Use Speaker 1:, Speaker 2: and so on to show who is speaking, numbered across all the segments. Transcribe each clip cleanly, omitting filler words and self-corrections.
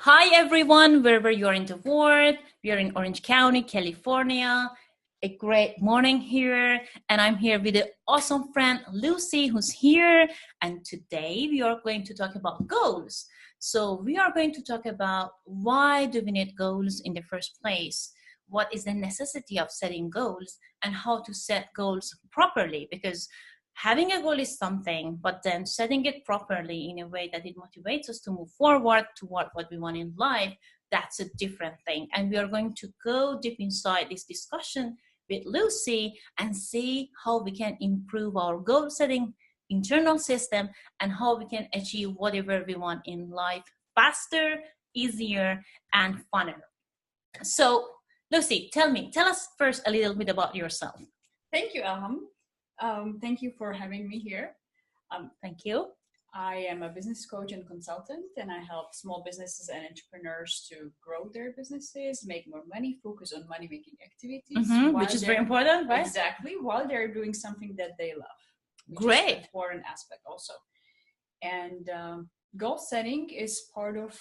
Speaker 1: Hi, everyone, wherever you're in the world. We are in Orange County, California. A great morning here, and I'm here with an awesome friend, Lucy, who's here. And today we are going to talk about goals. So, we are going to talk about why do we need goals in the first place? What is the necessity of setting goals and how to set goals properly? Because having a goal is something, but then setting it properly in a way that it motivates us to move forward toward what we want in life, that's a different thing. And we are going to go deep inside this discussion with Lucy and see how we can improve our goal setting internal system and how we can achieve whatever we want in life faster, easier, and funner. So, Lucy, tell us first a little bit about yourself.
Speaker 2: Thank you, Elham. Thank you for having me here.
Speaker 1: Thank you.
Speaker 2: I am a business coach and consultant, and I help small businesses and entrepreneurs to grow their businesses, make more money, focus on money-making activities.
Speaker 1: Which is very important, right?
Speaker 2: Exactly, while they're doing something that they love.
Speaker 1: Great.
Speaker 2: Is an important aspect also. And goal setting is part of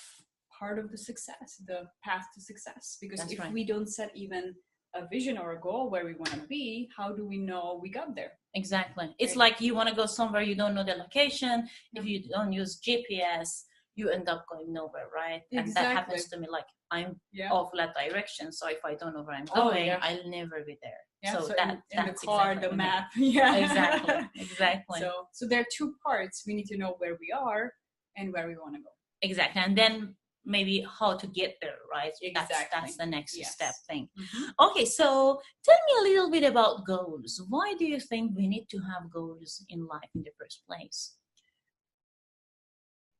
Speaker 2: the success, the path to success. Because
Speaker 1: That's
Speaker 2: if
Speaker 1: right.
Speaker 2: we don't set even a vision or a goal where we want to be, how do we know we got there?
Speaker 1: Exactly. It's like you want to go somewhere, you don't know the location. If you don't use GPS, you end up going nowhere, right?
Speaker 2: Exactly.
Speaker 1: And that happens to me. Like I'm off that direction, so if I don't know where I'm going, I'll never be there.
Speaker 2: Yeah, so in the car,
Speaker 1: exactly
Speaker 2: the map.
Speaker 1: Yeah. Exactly.
Speaker 2: So there are two parts. We need to know where we are and where we want to go.
Speaker 1: Exactly. And then maybe how to get there, right?
Speaker 2: Exactly.
Speaker 1: That's the next step thing.
Speaker 2: Mm-hmm.
Speaker 1: Okay, so tell me a little bit about goals. Why do you think we need to have goals in life in the first place?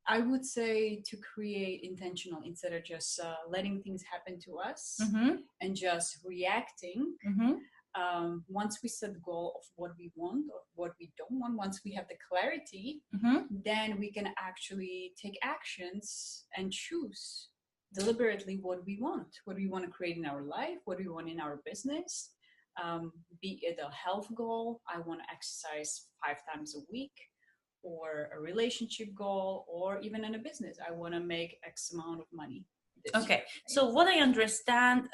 Speaker 2: I would say to create intentional instead of just letting things happen to us and just reacting. Once we set the goal of what we want or what we don't want, once we have the clarity, then we can actually take actions and choose deliberately what we want to create in our life, what we want in our business. Be it a health goal, I want to exercise 5 times a week, or a relationship goal, or even in a business, I want to make X amount of money.
Speaker 1: Okay, so what I understand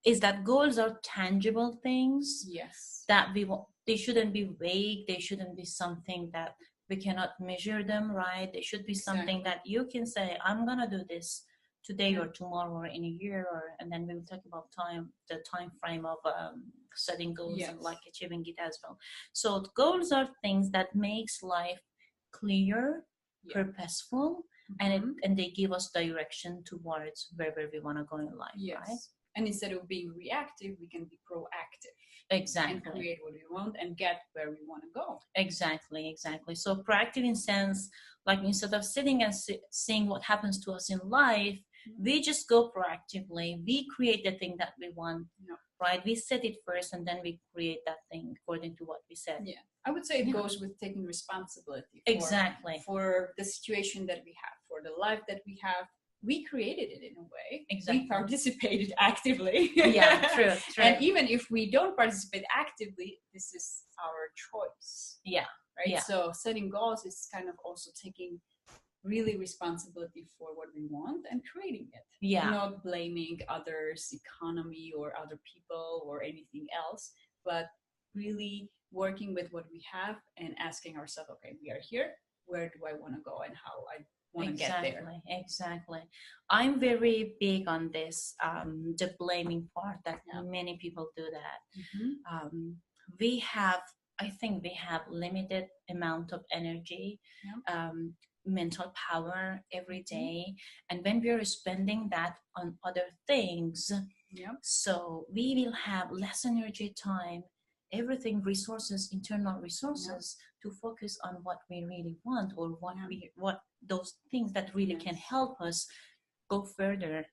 Speaker 1: is that goals are tangible things.
Speaker 2: Yes.
Speaker 1: That they shouldn't be vague. They shouldn't be something that we cannot measure them, right? They should be something that you can say, I'm gonna do this today or tomorrow or in a year, and then we will talk about the time frame of setting goals and like achieving it as well. So goals are things that makes life clear, purposeful, and they give us direction towards wherever we want to go in life, right?
Speaker 2: And instead of being reactive, we can be proactive.
Speaker 1: Exactly.
Speaker 2: And create what we want and get where we want to go.
Speaker 1: Exactly. So proactive in sense, like instead of sitting and seeing what happens to us in life, we just go proactively. We create the thing that we want, right? We set it first and then we create that thing according to what we said.
Speaker 2: Yeah. I would say it goes with taking responsibility
Speaker 1: for
Speaker 2: the situation that we have, for the life that we have. We created it in a way.
Speaker 1: Exactly.
Speaker 2: We participated actively.
Speaker 1: Yeah, true.
Speaker 2: And even if we don't participate actively, this is our choice.
Speaker 1: Yeah.
Speaker 2: Right?
Speaker 1: Yeah.
Speaker 2: So setting goals is kind of also taking really responsibility for what we want and creating it.
Speaker 1: Yeah.
Speaker 2: Not blaming others, economy, or other people or anything else, but really working with what we have and asking ourselves, okay, we are here. Where do I want to go and how I want to get there?
Speaker 1: Exactly. I'm very big on this, the blaming part that many people do that. I think we have limited amount of energy, mental power every day, and when we're spending that on other things, so we will have less energy, time, everything, resources, internal resources to focus on what we really want or what those things that really can help us go further.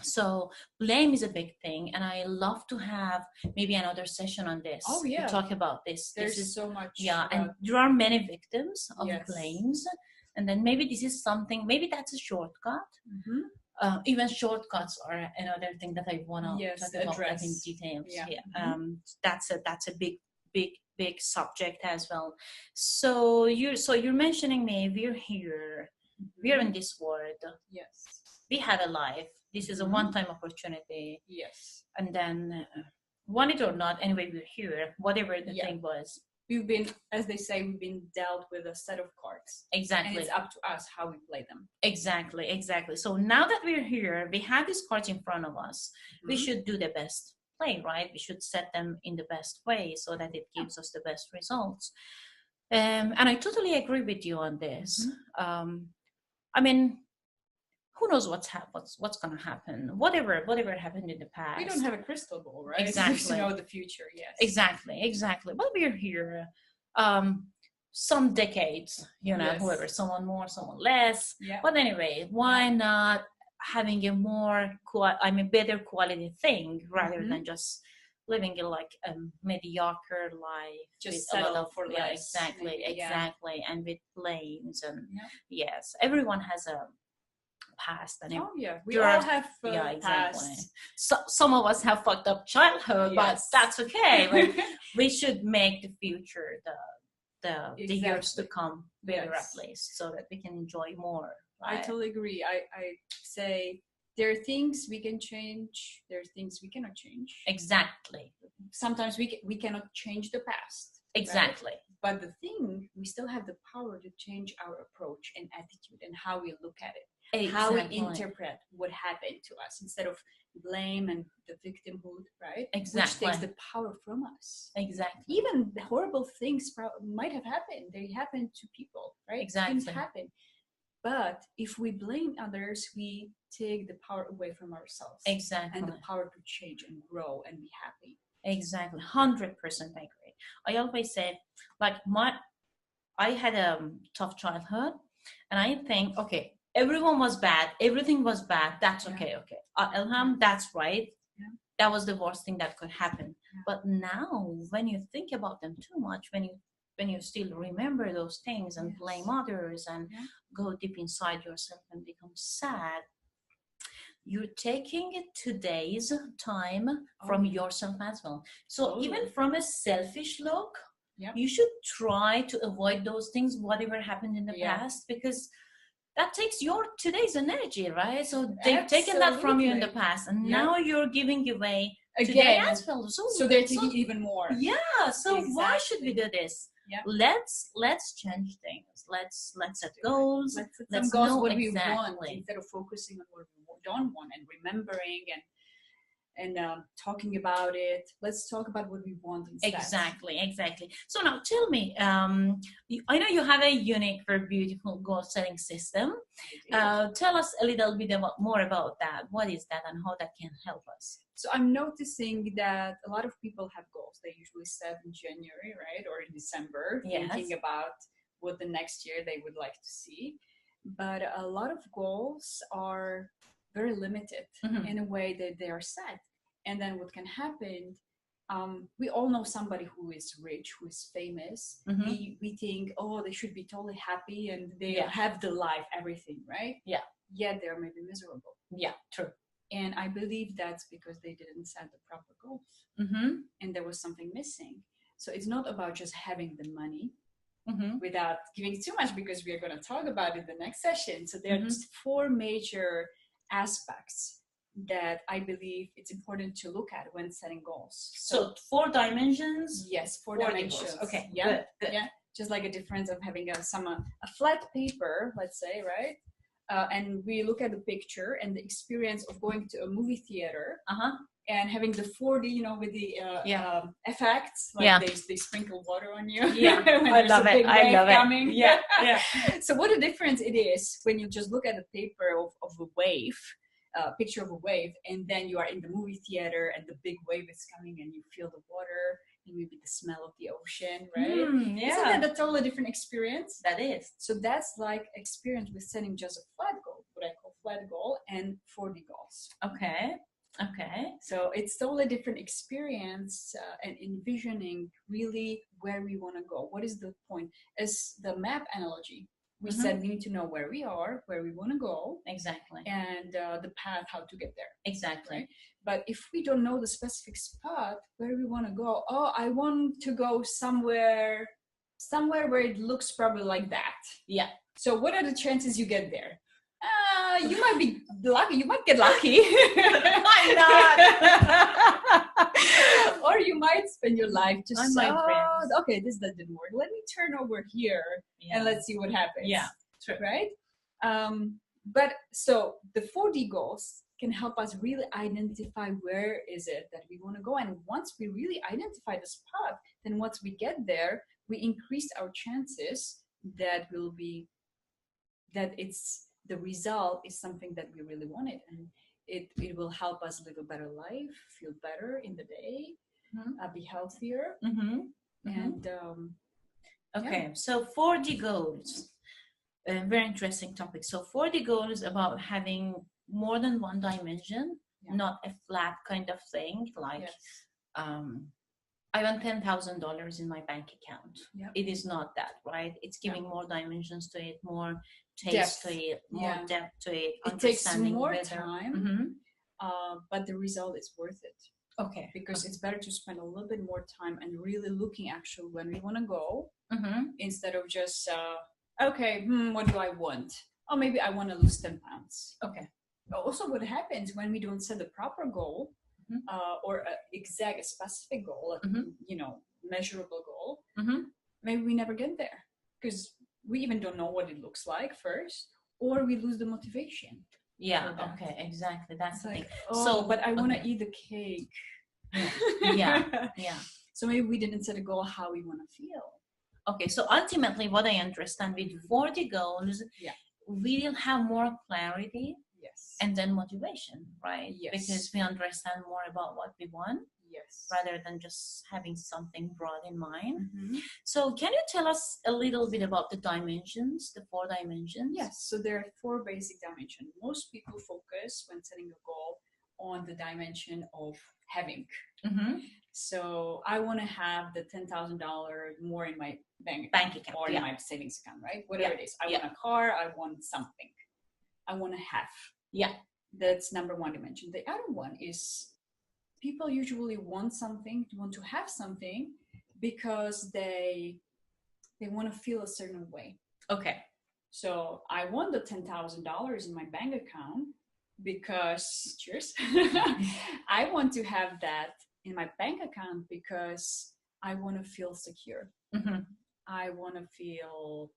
Speaker 1: So blame is a big thing, and I love to have maybe another session on this to talk about this.
Speaker 2: There's so much.
Speaker 1: And there are many victims of blames, and then maybe this is something, maybe that's a shortcut. Even shortcuts are another thing that I want to talk about that in details. That's a big subject as well. So you're mentioning me. We're here. We're in this world.
Speaker 2: Yes.
Speaker 1: we have a life. This is a one-time opportunity.
Speaker 2: Yes.
Speaker 1: And then, want it or not, anyway, we're here, whatever the thing was.
Speaker 2: We've been, as they say, we've been dealt with a set of cards.
Speaker 1: Exactly.
Speaker 2: And it's up to us how we play them.
Speaker 1: Exactly, exactly. So now that we're here, we have these cards in front of us. We should do the best play, right? We should set them in the best way so that it gives us the best results. And I totally agree with you on this. I mean, who knows what's going to happen? Whatever happened in the past.
Speaker 2: We don't have a crystal ball, right?
Speaker 1: Exactly.
Speaker 2: To know the future, yes.
Speaker 1: Exactly. But we're here some decades, whoever, someone more, someone less.
Speaker 2: Yeah.
Speaker 1: But anyway, why not having a more, better quality thing rather than just living in like a mediocre life,
Speaker 2: just settle for less.
Speaker 1: Exactly, exactly, and with blames and yes, everyone has a past. And
Speaker 2: we all have
Speaker 1: exactly.
Speaker 2: past.
Speaker 1: So some of us have fucked up childhood, but that's okay. We should make the future, the years to come better at least, so that we can enjoy more. Right?
Speaker 2: I totally agree. I say there are things we can change. There are things we cannot change.
Speaker 1: Exactly.
Speaker 2: Sometimes we cannot change the past.
Speaker 1: Exactly.
Speaker 2: Right? But the thing, we still have the power to change our approach and attitude and how we look at it. Exactly. How we interpret what happened to us instead of blame and the victimhood, right?
Speaker 1: Exactly.
Speaker 2: Which takes the power from us.
Speaker 1: Exactly.
Speaker 2: Even horrible things might have happened. They happen to people, right?
Speaker 1: Exactly.
Speaker 2: Things happen. But if we blame others, we take the power away from ourselves.
Speaker 1: Exactly.
Speaker 2: And the power to change and grow and be happy.
Speaker 1: Exactly. 100% agree. I always say, like, I had a tough childhood, and I think, okay, everyone was bad, everything was bad, that's okay. Elham, that's right. That was the worst thing that could happen. But now, when you think about them too much, when you still remember those things and blame others and go deep inside yourself and become sad, you're taking today's time from yourself as well. So even from a selfish look, you should try to avoid those things, whatever happened in the past, because that takes your today's energy, right? So they've taken that from you in the past, and now you're giving away again as well.
Speaker 2: So they're taking even more.
Speaker 1: Yeah. So why should we do this?
Speaker 2: Yeah.
Speaker 1: Let's change things. Let's set goals.
Speaker 2: Let's know what we want instead of focusing on what we don't want and remembering and talking about it. Let's talk about what we want instead.
Speaker 1: Exactly. So now tell me, I know you have a unique, very beautiful goal setting system. Tell us a little bit more about that. What is that and how that can help us?
Speaker 2: So I'm noticing that a lot of people have goals. They usually set in January, right? Or in December, thinking about what the next year they would like to see. But a lot of goals are very limited in a way that they are set. And then what can happen, we all know somebody who is rich, who is famous. We think, they should be totally happy and they have the life, everything, right?
Speaker 1: Yeah.
Speaker 2: Yet they're maybe miserable.
Speaker 1: Yeah, true.
Speaker 2: And I believe that's because they didn't set the proper goals. And there was something missing. So it's not about just having the money without giving too much, because we are going to talk about it in the next session. So there are just 4 major aspects that I believe it's important to look at when setting goals.
Speaker 1: So 4 dimensions?
Speaker 2: Yes, 4 dimensions.
Speaker 1: Okay,
Speaker 2: yeah,
Speaker 1: good.
Speaker 2: Yeah, just like a difference of having a flat paper, let's say, right? And we look at the picture and the experience of going to a movie theater and having the 4D, with the effects, like they sprinkle water on you.
Speaker 1: Yeah, I love it.
Speaker 2: Coming.
Speaker 1: Yeah.
Speaker 2: So what a difference it is when you just look at a paper of a wave, picture of a wave, and then you are in the movie theater and the big wave is coming and you feel the water and maybe the smell of the ocean, right? Isn't that a totally different experience?
Speaker 1: That is.
Speaker 2: So that's like experience with setting just a flat goal, what I call flat goal, and 4D goals.
Speaker 1: Okay.
Speaker 2: So it's totally different experience and envisioning really where we want to go. What is the point? As the map analogy, we said we need to know where we are, where we want to go.
Speaker 1: Exactly.
Speaker 2: And the path, how to get there.
Speaker 1: Exactly.
Speaker 2: Right? But if we don't know the specific spot where we want to go, I want to go somewhere where it looks probably like that.
Speaker 1: Yeah.
Speaker 2: So what are the chances you get there? You might be lucky. You might get lucky.
Speaker 1: I'm not.
Speaker 2: Or you might spend your life just,
Speaker 1: I'm my friends.
Speaker 2: Okay, that didn't work. Let me turn over here and let's see what happens.
Speaker 1: Yeah, true.
Speaker 2: Right? But so the 4D goals can help us really identify where is it that we want to go. And once we really identify the spot, then once we get there, we increase our chances that the result is something that we really wanted. And it will help us live a better life, feel better in the day, be healthier. And
Speaker 1: okay, so 4D goals. Very interesting topic. So 4D goal is about having more than one dimension, not a flat kind of thing. Like, I want $10,000 in my bank account. It is not that, right? It's giving more dimensions to it, more taste to it, more depth to it.
Speaker 2: It takes more time, but the result is worth it.
Speaker 1: Okay.
Speaker 2: Because it's better to spend a little bit more time and really looking actually when we want to go, instead of just, what do I want? Oh, maybe I want to lose 10 pounds.
Speaker 1: Okay.
Speaker 2: Also, what happens when we don't set the proper goal, or a specific goal, measurable goal, maybe we never get there because we even don't know what it looks like first, or we lose the motivation.
Speaker 1: Yeah. Okay. Exactly. That's the thing.
Speaker 2: But I want to eat the cake.
Speaker 1: Yeah.
Speaker 2: So maybe we didn't set a goal how we want to feel.
Speaker 1: Okay. So ultimately, what I understand with 4D goals, we'll have more clarity.
Speaker 2: Yes.
Speaker 1: And then motivation, right?
Speaker 2: Yes.
Speaker 1: Because we understand more about what we want.
Speaker 2: Yes.
Speaker 1: Rather than just having something broad in mind. So can you tell us a little bit about the dimensions, the 4 dimensions?
Speaker 2: Yes. So there are 4 basic dimensions. Most people focus when setting a goal on the dimension of having. So I want to have the $10,000 more in my bank account or in my savings account, right? Whatever it is. I want a car. I want something. I want to have.
Speaker 1: Yeah.
Speaker 2: That's number 1 dimension. The other one is people usually want to have something because they want to feel a certain way.
Speaker 1: Okay.
Speaker 2: So I want the $10,000 in my bank account because, cheers, I want to have that in my bank account because I want to feel secure. I want to feel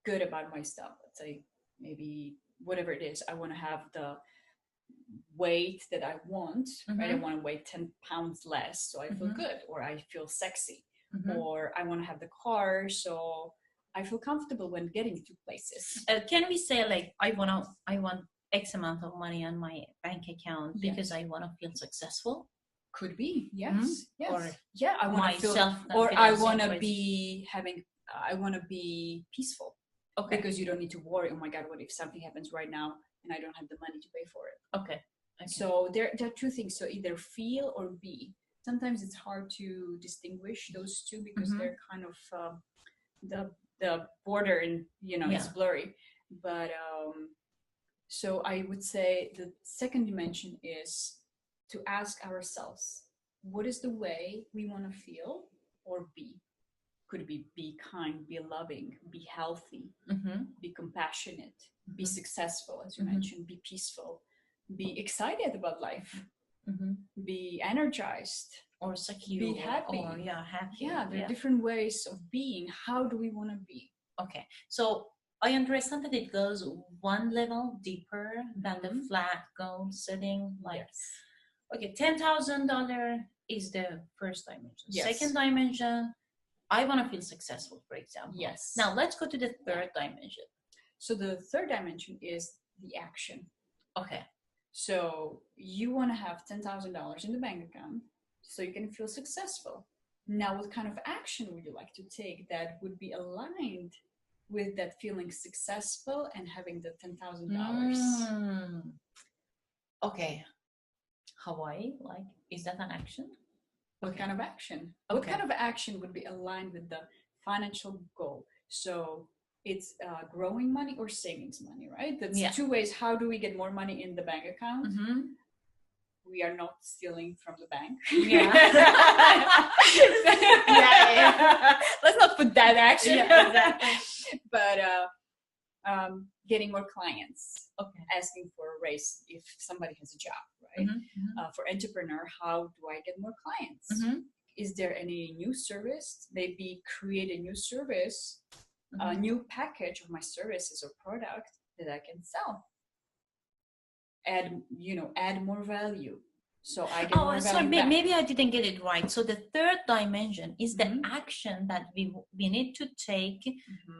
Speaker 2: good about my stuff. Let's say maybe whatever it is, I want to have the weight that I want, right? I want to weigh 10 pounds less so I feel good, or I feel sexy, or I want to have the car so I feel comfortable when getting to places.
Speaker 1: Can we say like I want X amount of money on my bank account because I want to feel successful?
Speaker 2: Could be, yes.
Speaker 1: Or
Speaker 2: I want to feel, or I want to be I want to be peaceful. Okay. Because you don't need to worry, oh my God, what if something happens right now and I don't have the money to pay for it?
Speaker 1: Okay.
Speaker 2: So there are 2 things. So either feel or be. Sometimes it's hard to distinguish those 2 because they're kind of the border and it's blurry. But so I would say the second dimension is to ask ourselves, what is the way we want to feel or be? Could be kind, be loving, be healthy, be compassionate, be successful, as you mentioned, be peaceful, be excited about life, be energized,
Speaker 1: or secure,
Speaker 2: be happy.
Speaker 1: Or happy.
Speaker 2: Yeah, there are different ways of being. How do we want to be?
Speaker 1: Okay, so I understand that it goes one level deeper than the flat goal setting. Like, okay, $10,000 is the first dimension. Second dimension, I want to feel successful, for example.
Speaker 2: Yes.
Speaker 1: Now let's go to the third dimension.
Speaker 2: So the third dimension is the action.
Speaker 1: Okay.
Speaker 2: So you want to have $10,000 in the bank account so you can feel successful. Now, what kind of action would you like to take that would be aligned with that feeling successful and having the $10,000?
Speaker 1: Okay. Hawaii, like, is that an action?
Speaker 2: What kind of action? What kind of action would be aligned with the financial goal? So it's growing money or savings money, right? That's 2 ways. How do we get more money in the bank account? We are not stealing from the bank. Let's not put that action.
Speaker 1: Exactly.
Speaker 2: But getting more clients,
Speaker 1: Okay.
Speaker 2: asking for a raise if somebody has a job, right? For entrepreneur, how do I get more clients? Is there any new service? Maybe create a new service, a new package of my services or product that I can sell. Add more value. So I get more value.
Speaker 1: Sorry, maybe I didn't get it right. So the third dimension is the action that we need to take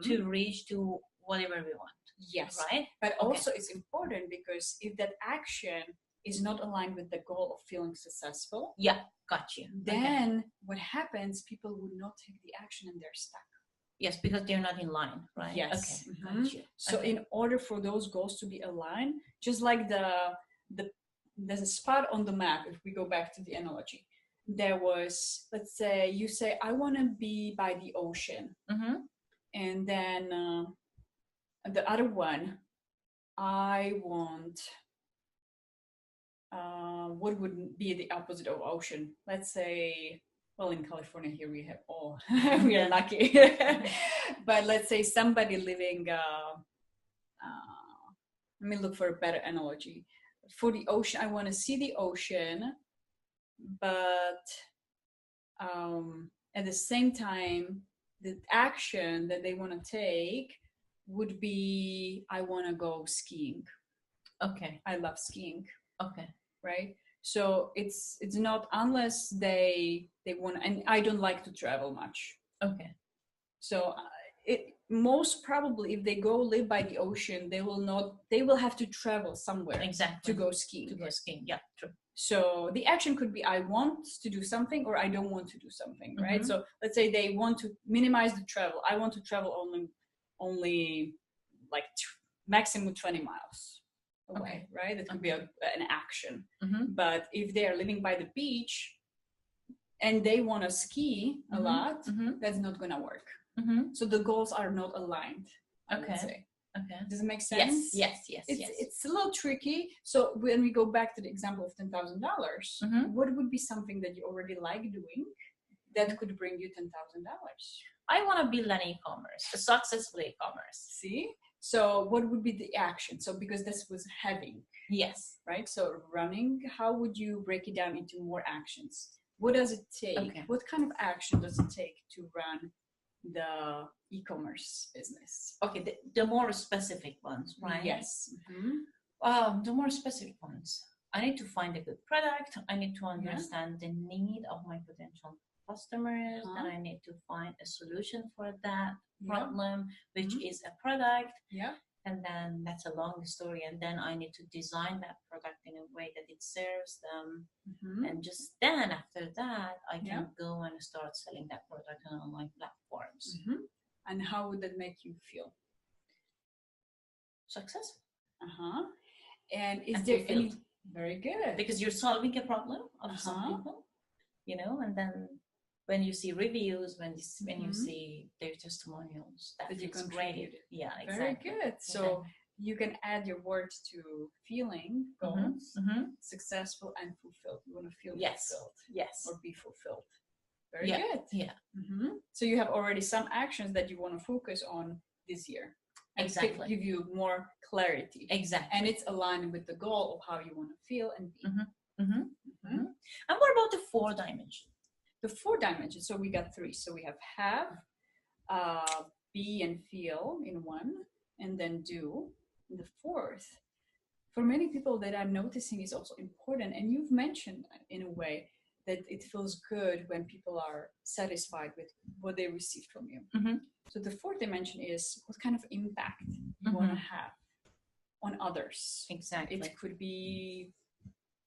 Speaker 1: to reach to whatever we want.
Speaker 2: Yes.
Speaker 1: Right?
Speaker 2: But also it's important because if that action is not aligned with the goal of feeling successful.
Speaker 1: Yeah, got you.
Speaker 2: Then what happens, people would not take the action and they're stuck.
Speaker 1: Yes, because they're not in line, right?
Speaker 2: Yes.
Speaker 1: Okay, got you.
Speaker 2: So in order for those goals to be aligned, just like there's a spot on the map, if we go back to the analogy, there was, let's say you say, I want to be by the ocean. And then the other one, I want, what would be the opposite of ocean? Let's say, well, in California here we have all, we are lucky. But let's say somebody living, let me look for a better analogy. For the ocean, I want to see the ocean, but at the same time, the action that they want to take would be, I want to go skiing.
Speaker 1: Okay.
Speaker 2: I love skiing.
Speaker 1: Okay.
Speaker 2: Right? So it's not unless they want, and I don't like to travel much.
Speaker 1: Okay.
Speaker 2: So most probably if they go live by the ocean, they will have to travel somewhere to go skiing.
Speaker 1: Yeah, true.
Speaker 2: So the action could be, I want to do something or I don't want to do something, right? So let's say they want to minimize the travel. I want to travel only like maximum 20 miles away, right? That could be an action. But if they are living by the beach and they want to ski a lot, that's not going to work. So the goals are not aligned. I would say.
Speaker 1: Okay.
Speaker 2: Does it make sense?
Speaker 1: Yes.
Speaker 2: It's a little tricky. So when we go back to the example of $10,000, what would be something that you already like doing that could bring you $10,000?
Speaker 1: I want to build an e-commerce, a successful e-commerce.
Speaker 2: See? So what would be the action? So because this was having.
Speaker 1: Yes.
Speaker 2: Right? So running, how would you break it down into more actions? What does it take?
Speaker 1: Okay.
Speaker 2: What kind of action does it take to run the e-commerce business?
Speaker 1: Okay, the more specific ones, right?
Speaker 2: Yes.
Speaker 1: The more specific ones. I need to find a good product. I need to understand the need of my potential customers, and I need to find a solution for that problem, which is a product.
Speaker 2: Yeah.
Speaker 1: And then that's a long story. And then I need to design that product in a way that it serves them. And just then after that, I can go and start selling that product on online platforms.
Speaker 2: And how would that make you feel?
Speaker 1: Successful.
Speaker 2: And is there any... Very good.
Speaker 1: Because you're solving a problem of some people, and then when you see reviews, when you see their testimonials, that
Speaker 2: you
Speaker 1: feels
Speaker 2: contribute.
Speaker 1: Great. Yeah,
Speaker 2: exactly. Very good. So you can add your words to feeling goals, successful and fulfilled. You want to feel fulfilled.
Speaker 1: Yes.
Speaker 2: Or be fulfilled. Very good.
Speaker 1: Yeah.
Speaker 2: So you have already some actions that you want to focus on this year. And give you more clarity.
Speaker 1: Exactly.
Speaker 2: And it's aligned with the goal of how you want to feel and be.
Speaker 1: And what about the 4 dimensions?
Speaker 2: The 4 dimensions. So we got 3. So we have, be and feel in 1, and then do in the 4th. For many people that I'm noticing is also important. And you've mentioned in a way that it feels good when people are satisfied with what they received from you. So the 4th dimension is what kind of impact you want to have on others.
Speaker 1: Exactly.
Speaker 2: It could be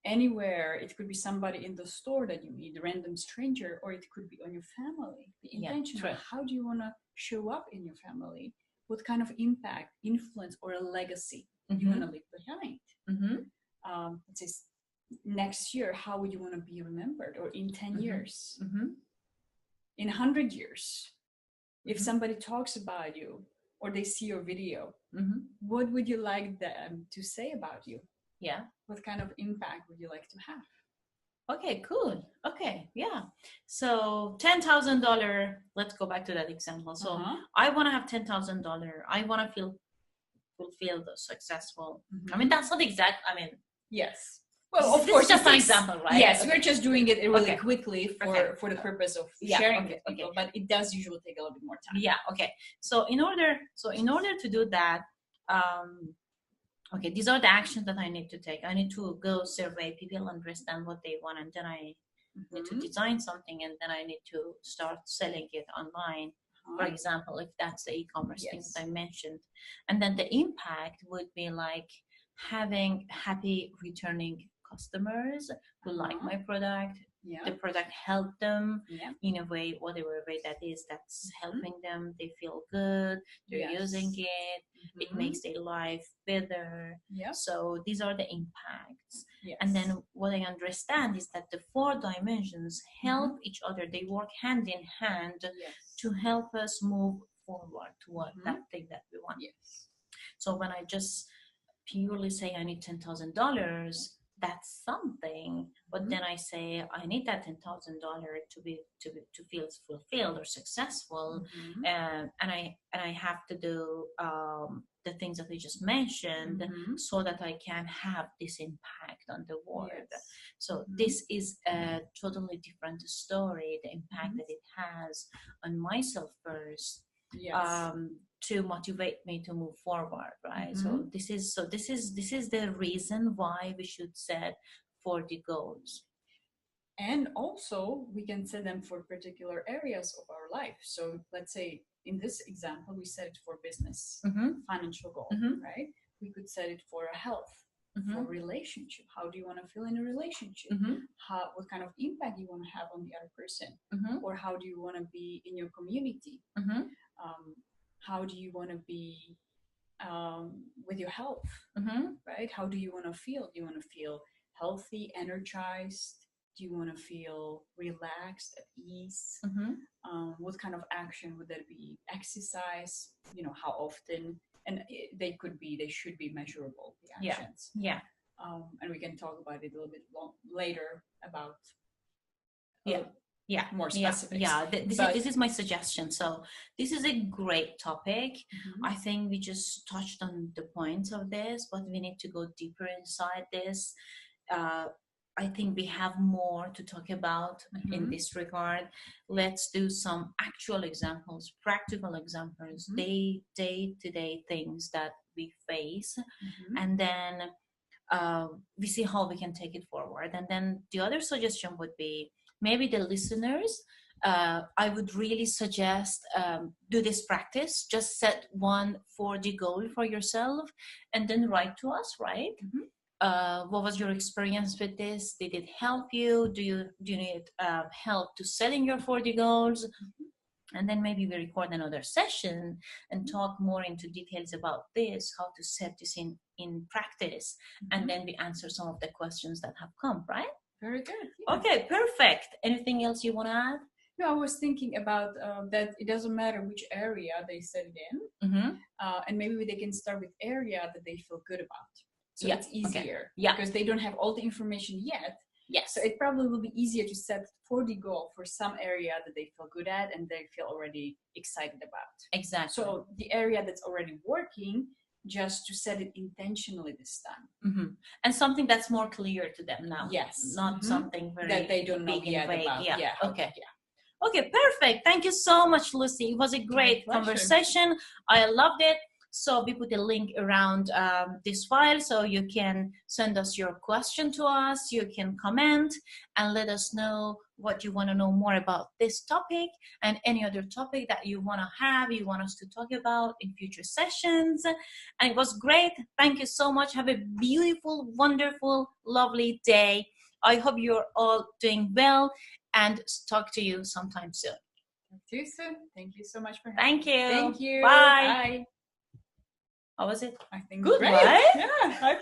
Speaker 2: anywhere. It could be somebody in the store that you meet, a random stranger, or it could be on your family. The intention of how do you want to show up in your family? What kind of impact, influence, or a legacy you want to leave behind? Let's say next year, how would you want to be remembered? Or in 10 years? In 100 years? If somebody talks about you or they see your video, what would you like them to say about you?
Speaker 1: Yeah.
Speaker 2: What kind of impact would you like to have?
Speaker 1: Okay, cool. Okay, yeah. So $10,000, let's go back to that example. So I want to have $10,000. I want to feel fulfilled or successful. I mean, that's not exact. I mean,
Speaker 2: yes. Well, of course,
Speaker 1: just an example, right?
Speaker 2: Yes, we're just doing it really quickly for the purpose of sharing with people, but it does usually take a little bit more time.
Speaker 1: Yeah. Okay. So in order to do that, okay, these are the actions that I need to take. I need to go survey people, understand what they want, and then I need to design something, and then I need to start selling it online. For example, if that's the e-commerce thing that I mentioned, and then the impact would be like having happy returning customers who like my product. The product helped them in a way, whatever way that is, that's helping them. They feel good, they're using it, it makes their life better. So these are the impacts. And then what I understand is that the 4 dimensions help each other. They work hand in hand to help us move forward toward that thing that we want. So when I just purely say I need $10,000, that's something, but then I say I need that $10,000 to feel fulfilled or successful, and I have to do the things that I just mentioned so that I can have this impact on the world. So this is a totally different story, the impact that it has on myself first. To motivate me to move forward, right? So this is the reason why we should set 40 goals.
Speaker 2: And also we can set them for particular areas of our life. So let's say in this example we set it for business, financial goal, right? We could set it for a health, for relationship. How do you want to feel in a relationship? What kind of impact you want to have on the other person? Or how do you want to be in your community? How do you want to be with your health, right? How do you want to feel? Do you want to feel healthy, energized? Do you want to feel relaxed, at ease? What kind of action would that be? Exercise, how often? And they should be measurable, the actions. And we can talk about it a little bit later about more specifics.
Speaker 1: This is my suggestion. So this is a great topic. I think we just touched on the points of this, but we need to go deeper inside this. I think we have more to talk about in this regard. Let's do some actual examples, practical examples, day-to-day things that we face, and then we see how we can take it forward. And then the other suggestion would be, maybe the listeners, I would really suggest do this practice. Just set 1 40 goal for yourself and then write to us, right? What was your experience with this? Did it help you? Do you need help to setting your 40 goals? And then maybe we record another session and talk more into details about this, how to set this in practice. And then we answer some of the questions that have come, right?
Speaker 2: Very good.
Speaker 1: Okay, perfect. Anything else you want to add?
Speaker 2: No, I was thinking about that it doesn't matter which area they set it in. And maybe they can start with area that they feel good about. So it's easier because they don't have all the information yet. So it probably will be easier to set 40 goal for some area that they feel good at and they feel already excited about.
Speaker 1: Exactly.
Speaker 2: So the area that's already working, just to set it intentionally this time.
Speaker 1: And something that's more clear to them now. Not something very
Speaker 2: that they don't know yet about.
Speaker 1: Okay, perfect. Thank you so much, Lucie. It was a great conversation. I loved it. So we put a link around this file, so you can send us your question to us. You can comment and let us know what you want to know more about this topic and any other topic that you want us to talk about in future sessions. And it was great. Thank you so much. Have a beautiful, wonderful, lovely day. I hope you're all doing well and talk to you sometime soon.
Speaker 2: Talk to you soon. Thank you so much for having me.
Speaker 1: Thank you.
Speaker 2: Thank you.
Speaker 1: Bye. How was it?
Speaker 2: I think
Speaker 1: good,
Speaker 2: great.
Speaker 1: Right?
Speaker 2: Yeah.